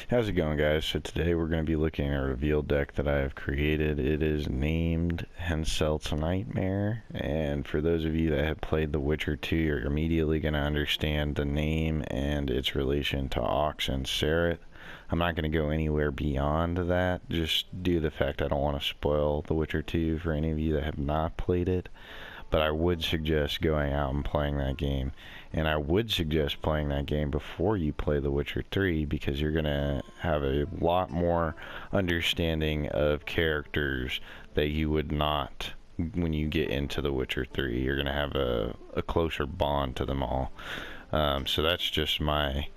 How's it going, guys? So today we're going to be looking at a reveal deck that I have created. It is named Henselt's Nightmare, and for those of you that have played The Witcher 2, you're immediately going to understand the name and its relation to Ox and Seret. I'm not going to go anywhere beyond that, just due to the fact I don't want to spoil The Witcher 2 for any of you that have not played it. But I would suggest going out and playing that game. And I would suggest playing that game before you play The Witcher 3, because you're going to have a lot more understanding of characters that you would not when you get into The Witcher 3. You're going to have a closer bond to them all. So that's just my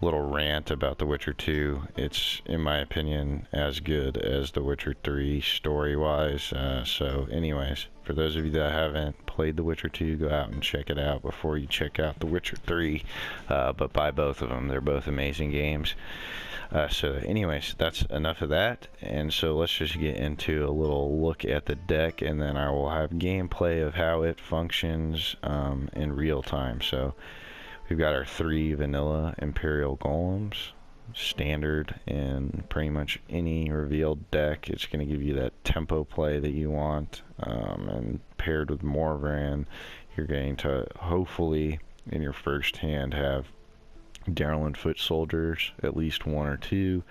little rant about The Witcher 2. It's, in my opinion, as good as The Witcher 3 story-wise. So anyways, for those of you that haven't played The Witcher 2, go out and check it out before you check out The Witcher 3. But buy both of them. They're both amazing games. So anyways, that's enough of that. And so let's just get into a little look at the deck, and then I will have gameplay of how it functions in real time. So we've got our 3 vanilla Imperial Golems, standard in pretty much any revealed deck. It's going to give you that tempo play that you want, and paired with Morvran, you're going to hopefully in your first hand have Darrell Foot Soldiers, at least 1 or 2.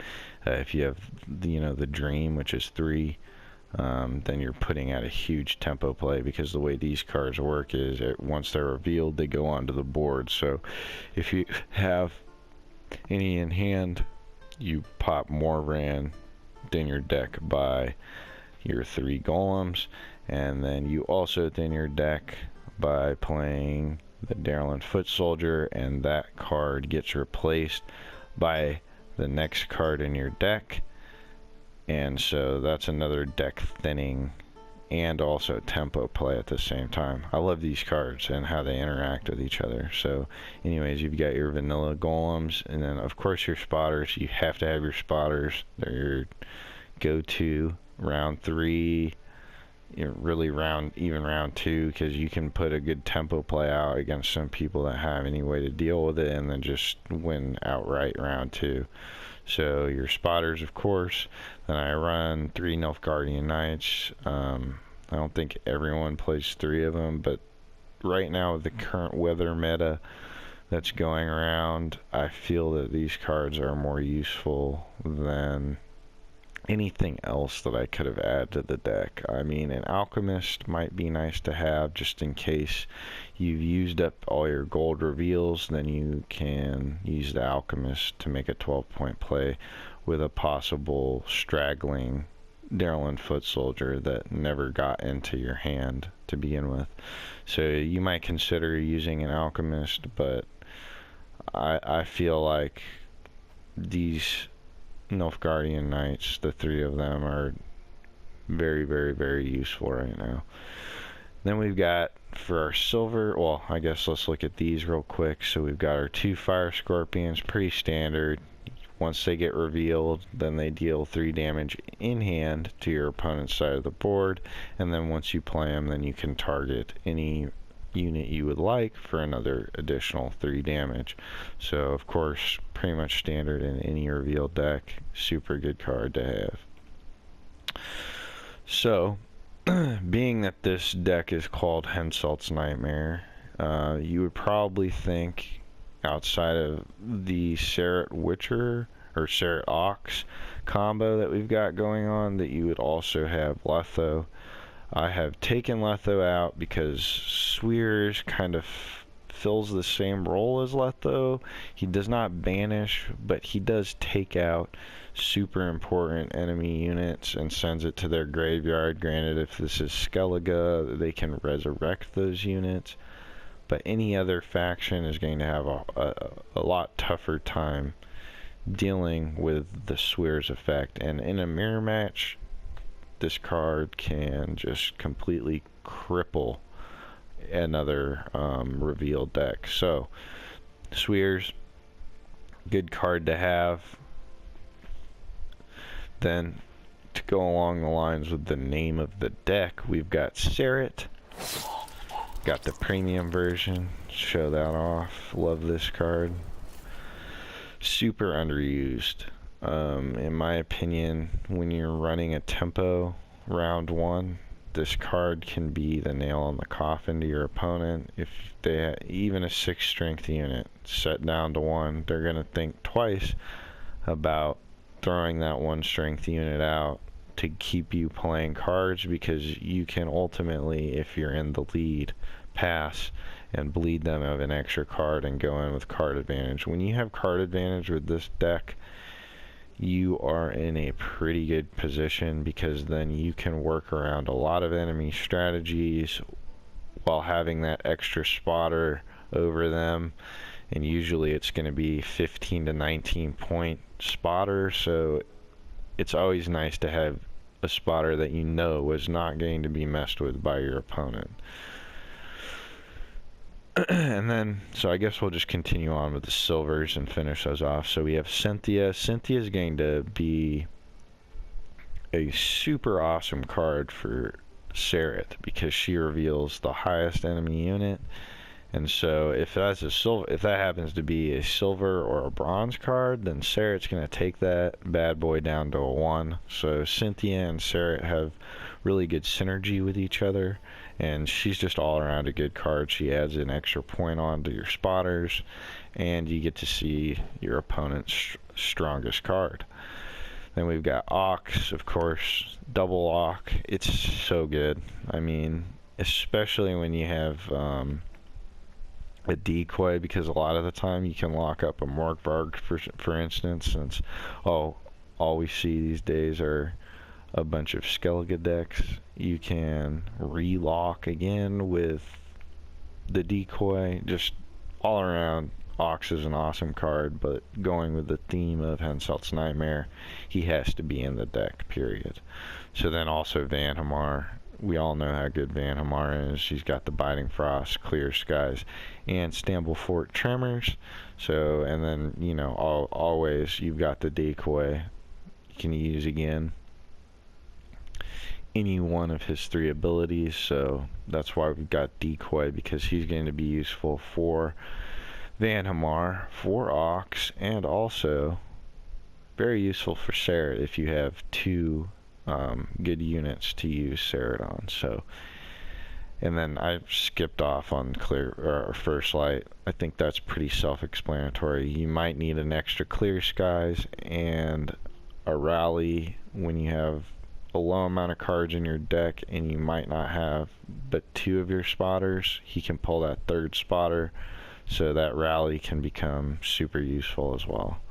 If you have the Dream, which is 3, then you're putting out a huge tempo play, because the way these cards work is once they're revealed, they go onto the board. So if you have any in hand, you pop Morvran, thin your deck by your 3 golems, and then you also thin your deck by playing the Darrell Foot Soldier, and that card gets replaced by the next card in your deck. And so that's another deck thinning and also tempo play at the same time. I love these cards and how they interact with each other. So anyways, you've got your vanilla golems, and then of course your spotters. You have to have your spotters. They're your go-to round 3, really round 2, because you can put a good tempo play out against some people that have any way to deal with it, and then just win outright round 2. So your spotters, of course. Then I run 3 Nilfgaardian Knights. I don't think everyone plays 3 of them, but right now with the current weather meta that's going around, I feel that these cards are more useful than anything else that I could have added to the deck. I mean, an Alchemist might be nice to have just in case you've used up all your gold reveals. Then you can use the Alchemist to make a 12-point play with a possible straggling Darrell Foot Soldier that never got into your hand to begin with. So you might consider using an Alchemist, but I feel like these Nilfgaardian Knights, the 3 of them, are very, very, very useful right now. Then we've got, for our silver, well, I guess let's look at these real quick. So we've got our 2 Fire Scorpions, pretty standard. Once they get revealed, then they deal 3 damage in hand to your opponent's side of the board, and then once you play them, then you can target any unit you would like for another additional 3 damage. So of course, pretty much standard in any revealed deck. Super good card to have. So being that this deck is called Henselt's Nightmare, you would probably think, outside of the Seret Witcher or Seret Ox combo that we've got going on, that you would also have Letho. I have taken Letho out because Swears kind of fills the same role as Letho. He does not banish, but he does take out super important enemy units and sends it to their graveyard. Granted, if this is Skellige, they can resurrect those units, but any other faction is going to have a lot tougher time dealing with the Swears effect. And in a mirror match, this card can just completely cripple another revealed deck. So Swears, good card to have. Then, to go along the lines with the name of the deck, we've got Seret. Got the premium version. Show that off. Love this card. Super underused. In my opinion, when you're running a tempo round one, this card can be the nail on the coffin to your opponent. If they even a 6 strength unit set down to 1, they're going to think twice about throwing that 1 strength unit out to keep you playing cards, because you can ultimately, if you're in the lead, pass and bleed them of an extra card and go in with card advantage. When you have card advantage with this deck, you are in a pretty good position, because then you can work around a lot of enemy strategies while having that extra spotter over them, and usually it's going to be 15 to 19 point spotter, so it's always nice to have a spotter that you know is not going to be messed with by your opponent. And then, so I guess we'll just continue on with the silvers and finish those off. So we have Cynthia. Cynthia is going to be a super awesome card for Sereth, because she reveals the highest enemy unit. And so if that's a silver, if that happens to be a silver or a bronze card, then Sereth's going to take that bad boy down to a 1. So Cynthia and Sereth have really good synergy with each other, and she's just all around a good card. She adds an extra point on to your spotters, and you get to see your opponent's strongest card. Then we've got Ox, of course, double Ox. It's so good. I mean, especially when you have a decoy, because a lot of the time you can lock up a Morkvarg, for instance, since all we see these days are a bunch of Skellige decks. You can relock again with the decoy. Just all around, Ox is an awesome card, but going with the theme of Henselt's Nightmare, he has to be in the deck, period. So then also Vanhamar. We all know how good Vanhamar is. She's got the Biting Frost, Clear Skies, and Stamblefort Tremors. So, and then, you know, always you've got the decoy you can use again any one of his 3 abilities. So that's why we've got decoy, because he's going to be useful for Vanhamar, for Ox, and also very useful for Sereth if you have 2 good units to use Sereth on. So, and then I skipped off on First Light. I think that's pretty self-explanatory. You might need an extra Clear Skies and a Rally when you have a low amount of cards in your deck, and you might not have but 2 of your spotters. He can pull that 3rd spotter, so that Rally can become super useful as well,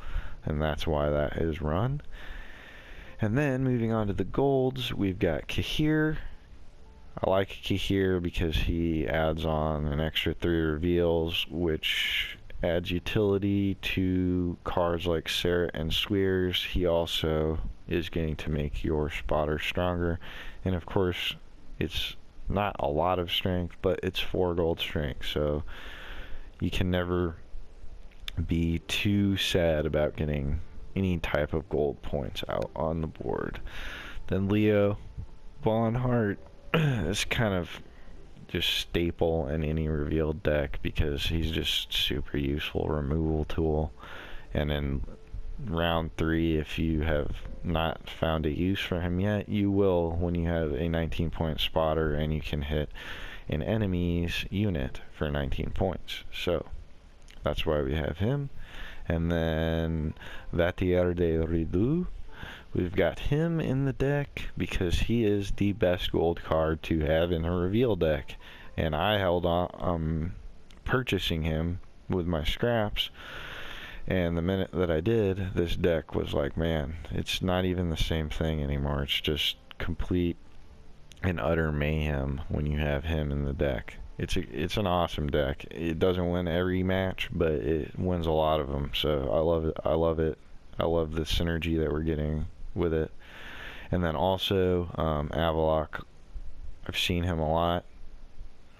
and that's why that is run. And then moving on to the golds, we've got Kahir. I like Kahir because he adds on an extra 3 reveals, which adds utility to cards like Sereth and Swears. He also is going to make your spotter stronger, and of course it's not a lot of strength, but it's 4 gold strength, so you can never be too sad about getting any type of gold points out on the board. Then Leo Von Hart is kind of just staple in any revealed deck, because he's just super useful removal tool. And in round 3, if you have not found a use for him yet, you will when you have a 19 point spotter and you can hit an enemy's unit for 19 points. So that's why we have him. And then Vatier de Ridu, we've got him in the deck because he is the best gold card to have in a reveal deck, and I held on purchasing him with my scraps, and the minute that I did, this deck was like, man, it's not even the same thing anymore. It's just complete and utter mayhem when you have him in the deck. It's an awesome deck. It doesn't win every match, but it wins a lot of them. So I love it. I love it. I love the synergy that we're getting with it. And then also Avalok, I've seen him a lot.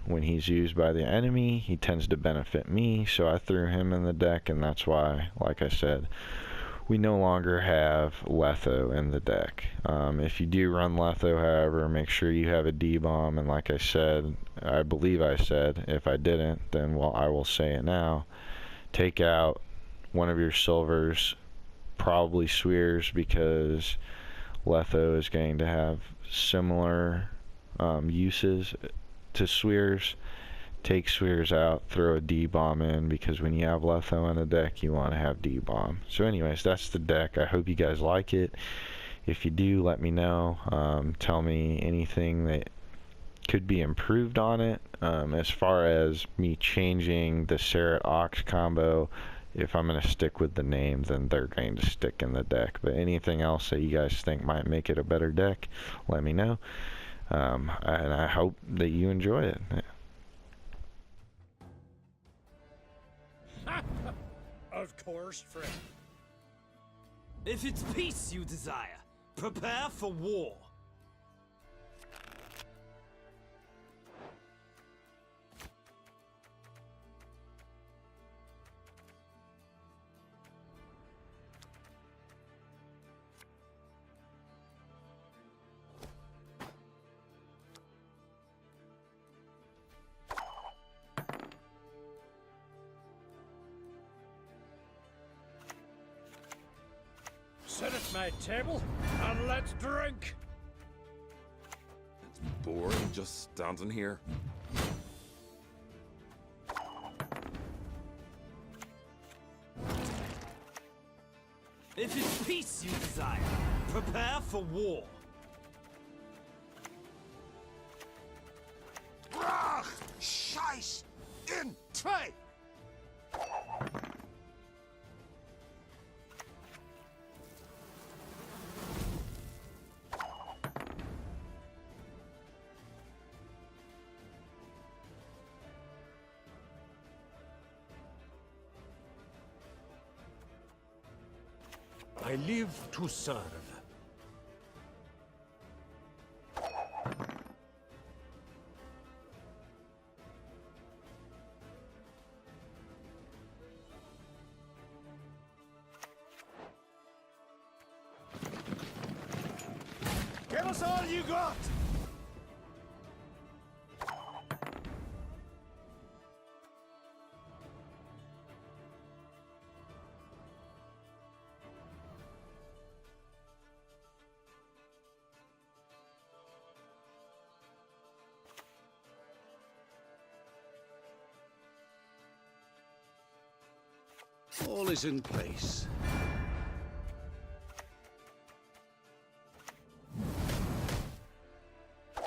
When he's used by the enemy, he tends to benefit me, so I threw him in the deck, and that's why, like I said, we no longer have Letho in the deck. If you do run Letho, however, make sure you have a D-bomb, and like I said, I believe I said, if I didn't, then well, I will say it now. Take out one of your silvers, probably Swears, because Letho is going to have similar uses to Swears. Take Swears out, throw a D-bomb in, because when you have Letho in a deck, you want to have D-bomb. So anyways, that's the deck. I hope you guys like it. If you do, let me know. Tell me anything that could be improved on it. As far as me changing the Serret Ox combo, if I'm going to stick with the name, then they're going to stick in the deck. But anything else that you guys think might make it a better deck, let me know. And I hope that you enjoy it. Of course, friend. If it's peace you desire, prepare for war. Sit at my table and let's drink. It's boring just standing here. If it's peace you desire, prepare for war. Brach! Scheiß! In! Zwei! I live to serve. Give us all you got! All is in place. The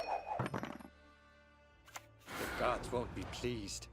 gods won't be pleased.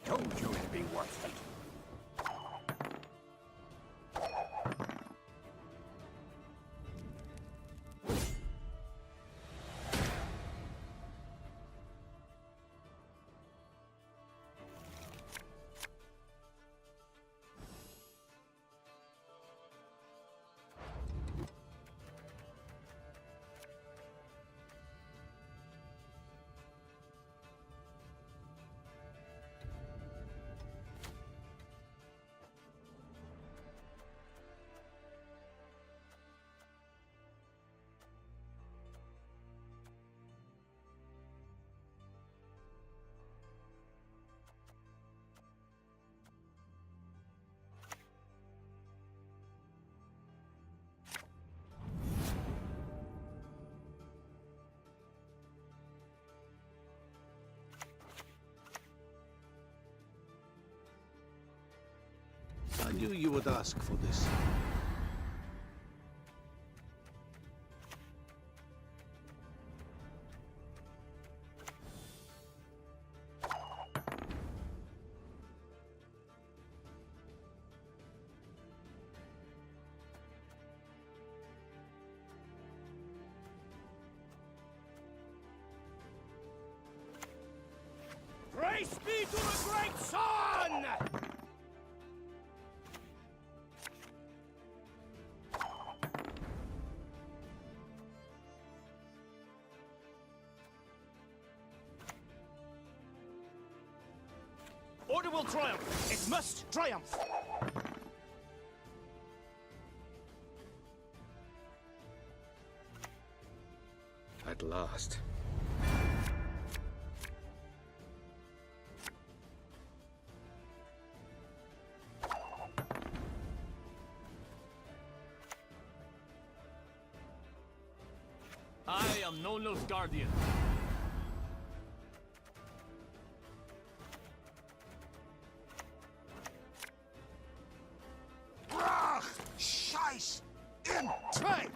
Told you it'd be worth it. I knew you would ask for this. Praise be to the great sun! Order will triumph! It must triumph! At last. I am no Nilfgaardian. Brach! Scheiß! In! Zwei!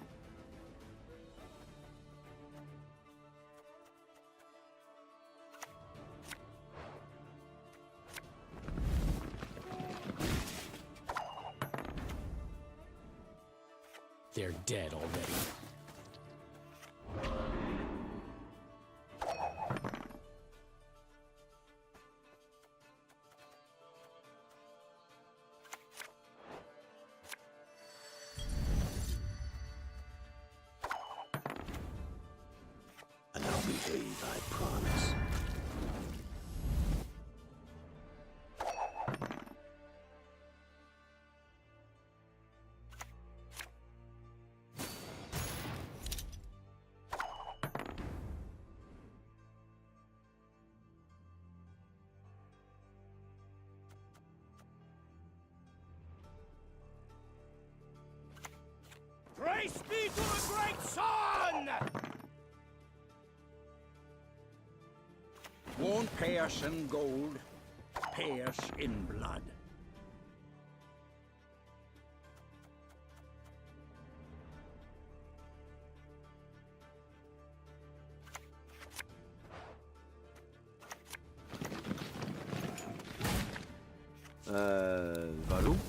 They're dead already. And I'll behave, I promise. Praise be to the great sun! Won't pierce in gold, pierce in blood. Warum?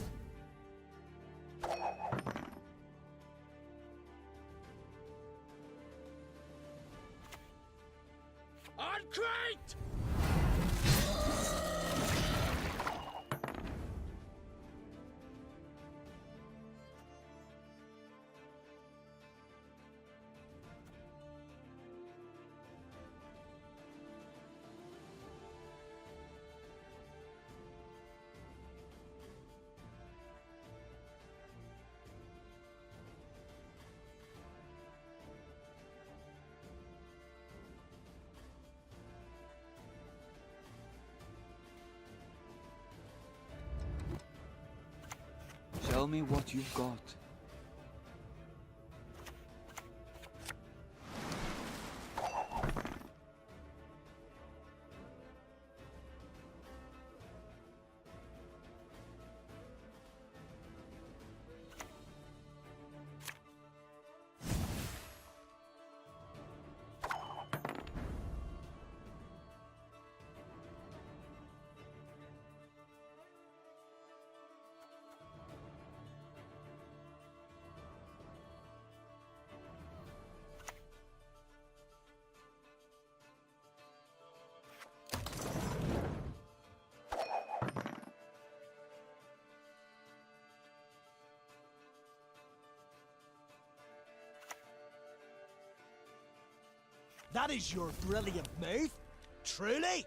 On crate! Tell me what you've got. That is your brilliant move? Truly?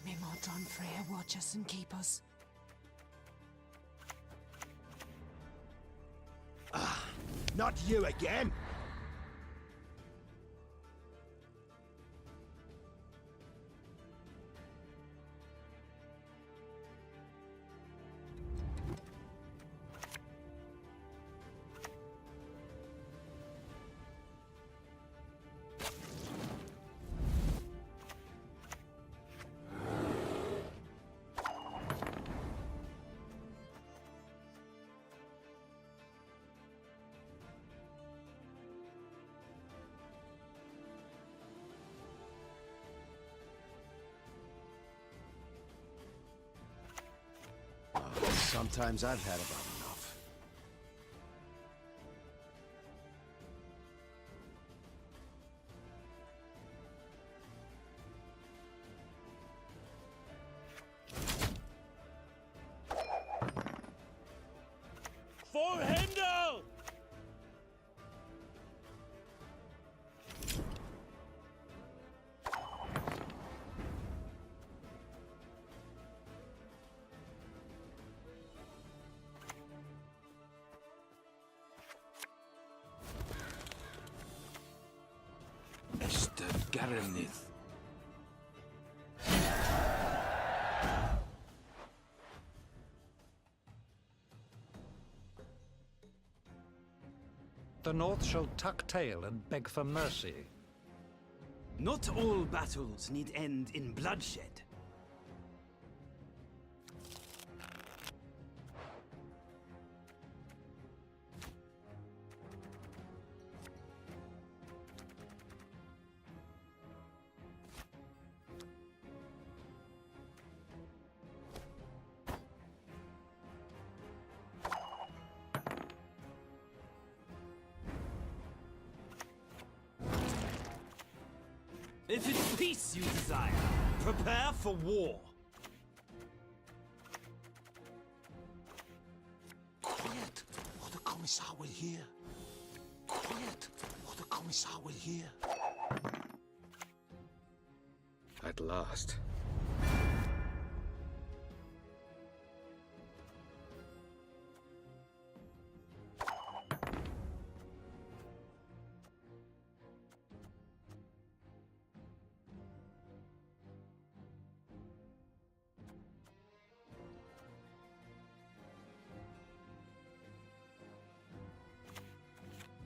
May Modron Freya watch us and keep us. Not you again! Sometimes I've had about enough. For Hindle! Garanith. The North shall tuck tail and beg for mercy. Not all battles need end in bloodshed. If it's peace you desire, prepare for war. Quiet, or the Commissar will hear. Quiet, or the Commissar will hear. At last.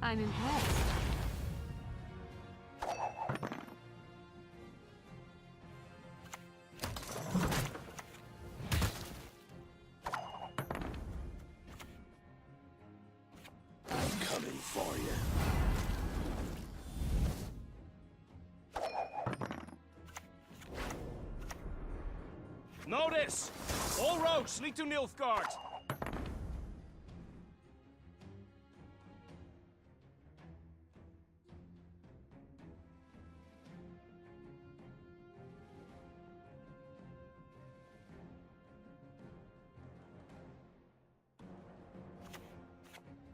I'm impressed. I'm coming for you. Notice! All roads lead to Nilfgaard!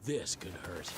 This could hurt.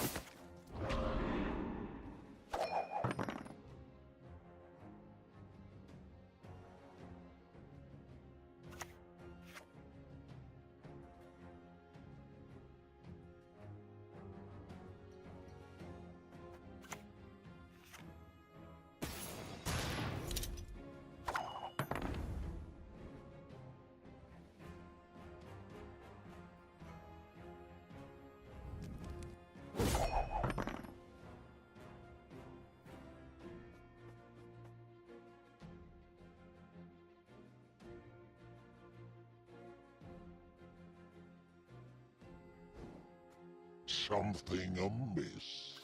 Something amiss.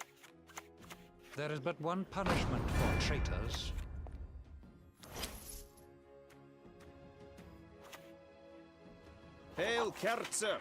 There is but one punishment for traitors. Hail, Kerzer!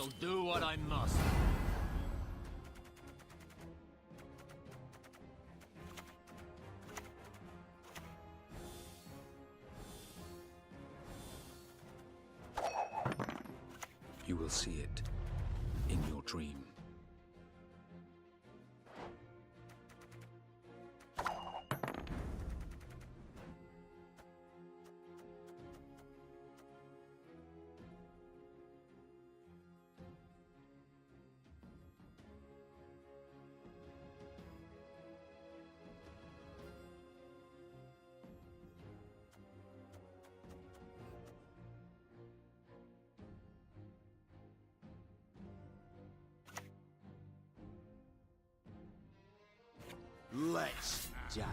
I'll do what I must. You will see it in your dream. Let's dance.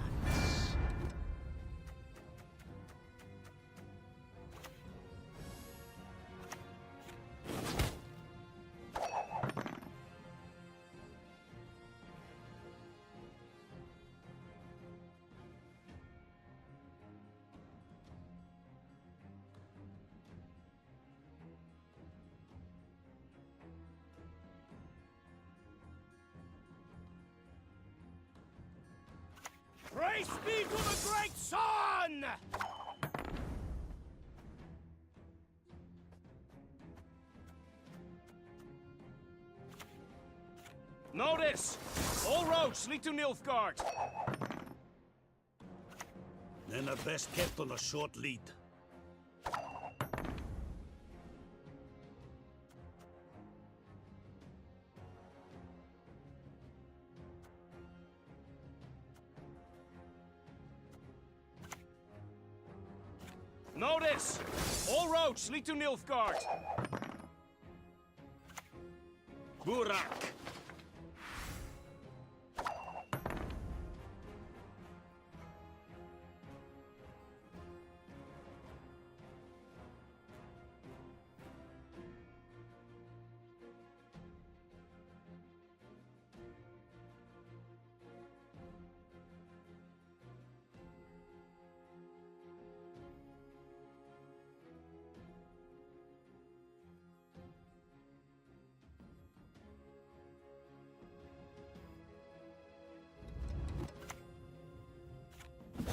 Praise be to the great sun! Notice! All roads lead to Nilfgaard. Then are best kept on a short lead. Notice! All roads lead to Nilfgaard. Burak!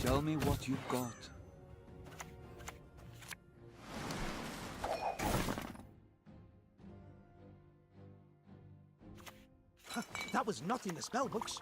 Tell me what you've got. That was not in the spellbooks.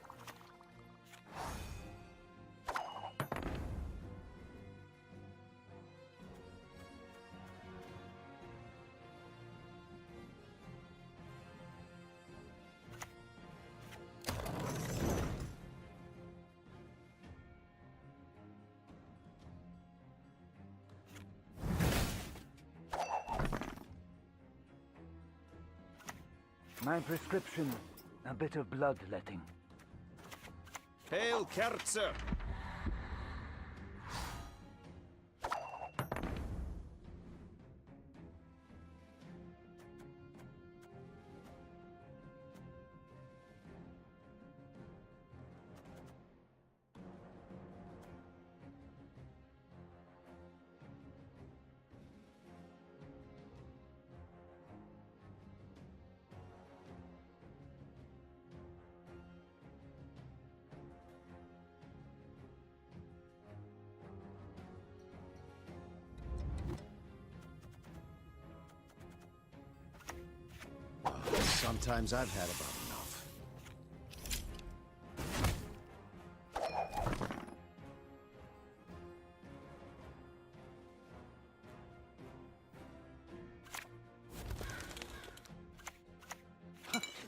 My prescription, a bit of bloodletting. Hail, Kerzer! Sometimes I've had about enough.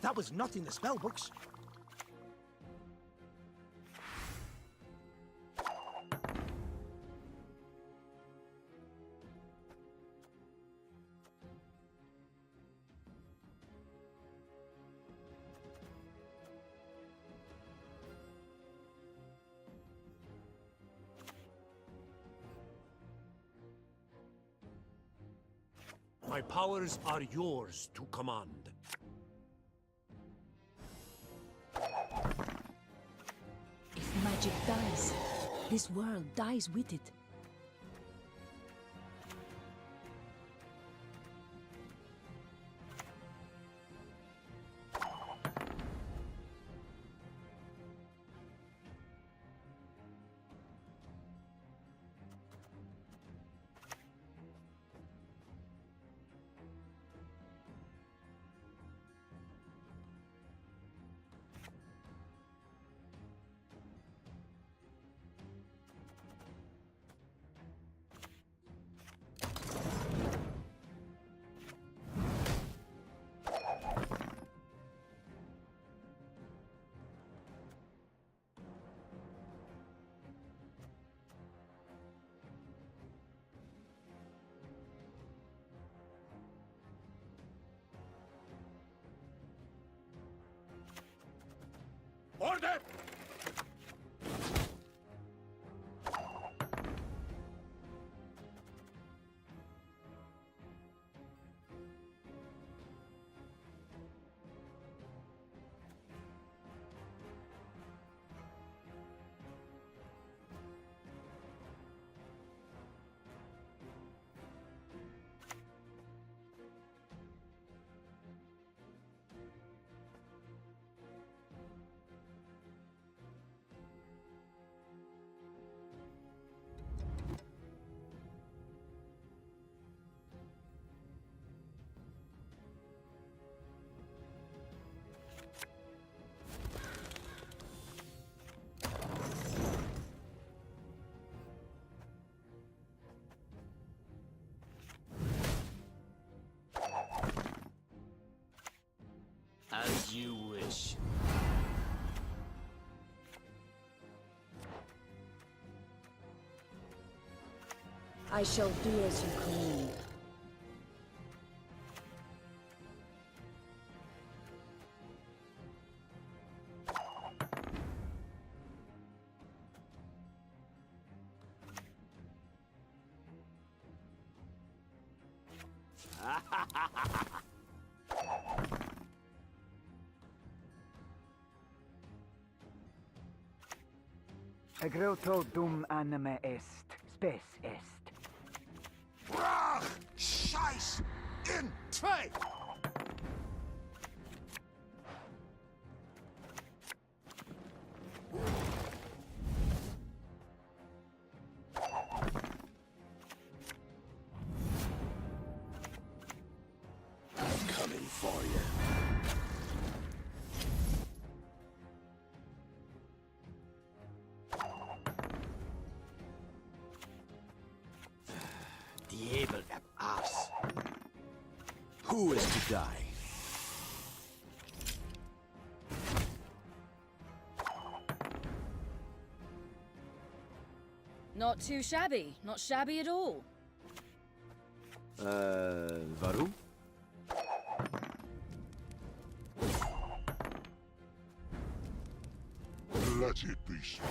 That was not in the spellbooks. My powers are yours to command. If magic dies, this world dies with it. As you wish. I shall do as you command. Egroto dum anima est, spes est. Brach! Scheiß! In! Trade! I'm coming for you. Diabel ab Ars. Who is to die? Not too shabby. Not shabby at all. Warum? Let it be so.